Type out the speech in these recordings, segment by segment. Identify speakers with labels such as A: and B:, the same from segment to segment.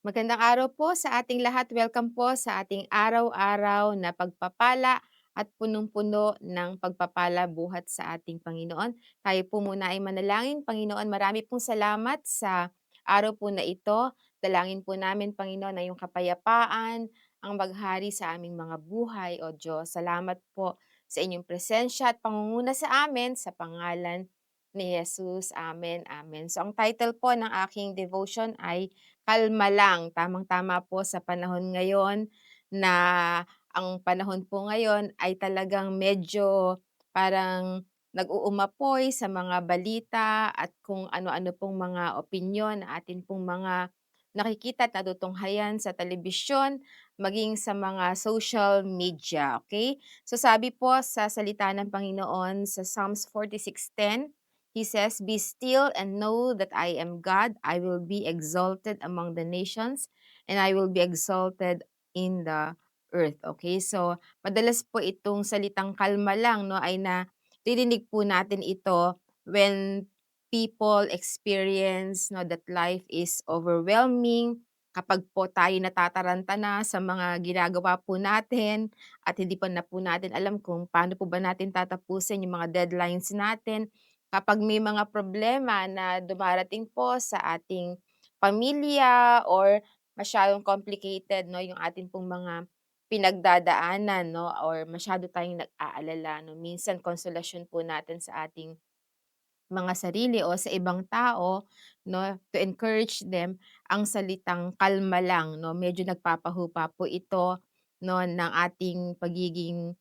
A: Magandang araw po sa ating lahat. Welcome po sa ating araw-araw na pagpapala at punong-puno ng pagpapala buhat sa ating Panginoon. Tayo po muna ay manalangin. Panginoon, marami pong salamat sa araw po na ito. Dalangin po namin, Panginoon, na yung kapayapaan ang maghari sa aming mga buhay, O Diyos. Salamat po sa inyong presensya at pangunguna sa amin sa pangalan ni Jesus. Amen. Amen. So ang title po ng aking devotion ay kalma lang, tamang-tama po sa panahon ngayon na ang panahon po ngayon ay talagang medyo parang nag-uumapoy sa mga balita at kung ano-ano pong mga opinyon na atin pong mga nakikita at natutunghayan sa telebisyon, maging sa mga social media, okay? So sabi po sa salita ng Panginoon sa Psalms 46:10, He says, "Be still and know that I am God. I will be exalted among the nations, and I will be exalted in the earth." Okay, so madalas po itong salitang kalma lang, no, ay naririnig po natin ito when people experience, no, that life is overwhelming. Kapag po tayo natataranta na sa mga ginagawa po natin at hindi pa na po natin alam kung paano po ba natin tatapusin yung mga deadlines natin. Kapag may mga problema na dumarating po sa ating pamilya or masyadong complicated 'no, yung ating pong mga pinagdadaanan 'no, or masyado tayong nag-aalala 'no, minsan konsolasyon po natin sa ating mga sarili o sa ibang tao 'no, to encourage them, ang salitang kalma lang 'no, medyo nagpapahupa po ito 'no, ng ating pagiging,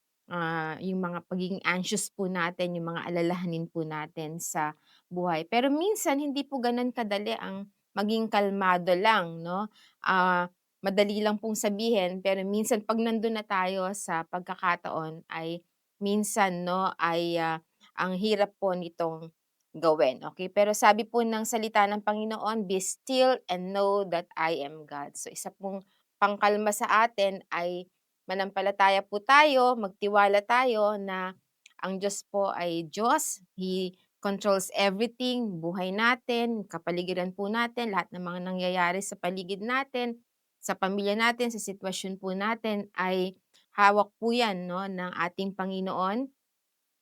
A: yung mga pagiging anxious po natin, yung mga alalahanin po natin sa buhay. Pero minsan hindi po gano'n kadali ang maging kalmado lang 'no, madali lang pong sabihin pero minsan 'pag nandun na tayo sa pagkakataon ay minsan 'no, ay, ang hirap po nitong gawin, okay. Pero sabi po ng salita ng Panginoon, "Be still and know that I am God." So isa pong pangkalma sa atin ay manampalataya po tayo, magtiwala tayo na ang Diyos po ay Diyos. He controls everything, buhay natin, kapaligiran po natin, lahat ng mga nangyayari sa paligid natin, sa pamilya natin, sa sitwasyon po natin ay hawak po 'yan 'no, ng ating Panginoon.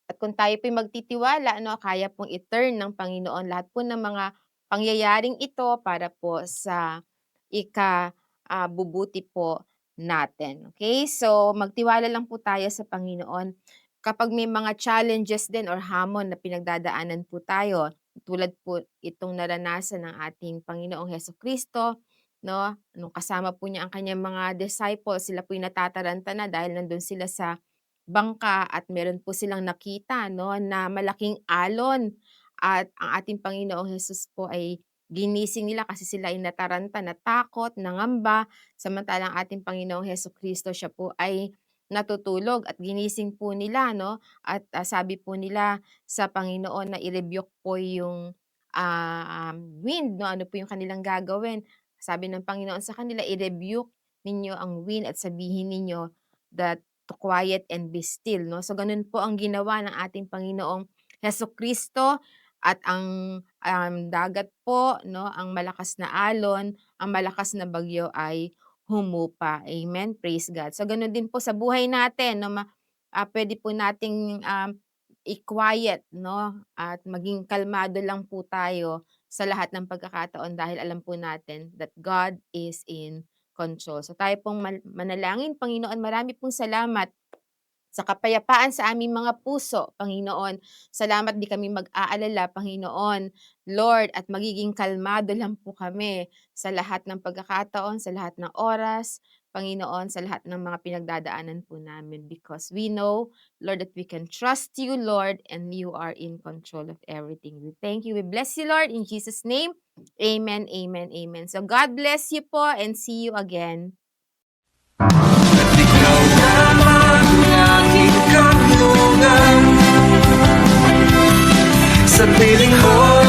A: At kung tayo po'y magtitiwala 'no, kaya pong i-turn ng Panginoon lahat po ng mga pangyayaring ito para po sa bubuti po natin, okay. So, magtiwala lang po tayo sa Panginoon. Kapag may mga challenges din or hamon na pinagdadaanan po tayo, tulad po itong naranasan ng ating Panginoong Jesucristo 'no, nung kasama po niya ang kanyang mga disciples, sila po'y natataranta na dahil nandun sila sa bangka at meron po silang nakita 'no, na malaking alon at ang ating Panginoong Hesus po ay ginising nila kasi sila ay nataranta, natakot, nangamba, samantalang ating Panginoong Hesukristo siya po ay natutulog at ginising po nila 'no, at, sabi po nila sa Panginoon na i-rebuke po yung, wind 'no, ano po yung kanilang gagawin. Sabi ng Panginoon sa kanila, "I-rebuke ninyo ang wind at sabihin ninyo that to quiet and be still 'no." So ganun po ang ginawa ng ating Panginoong Hesukristo at ang, dagat po 'no, ang malakas na alon, ang malakas na bagyo ay humupa. Amen, praise God. So ganun din po sa buhay natin 'no, puwede po nating, i-quiet 'no, at maging kalmado lang po tayo sa lahat ng pagkakataon dahil alam po natin that God is in control. So tayo pong manalangin. Panginoon, marami pong salamat sa kapayapaan sa aming mga puso, Panginoon. Salamat di kami mag-aalala, Panginoon. Lord, at magiging kalmado lang po kami sa lahat ng pagkakataon, sa lahat ng oras, Panginoon, sa lahat ng mga pinagdadaanan po namin because we know, Lord, that we can trust you, Lord, and you are in control of everything. We thank you. We bless you, Lord, in Jesus' name. Amen, amen, amen. So God bless you po and see you again.
B: Ikaw naman ang aking kanlungan sa piling ko.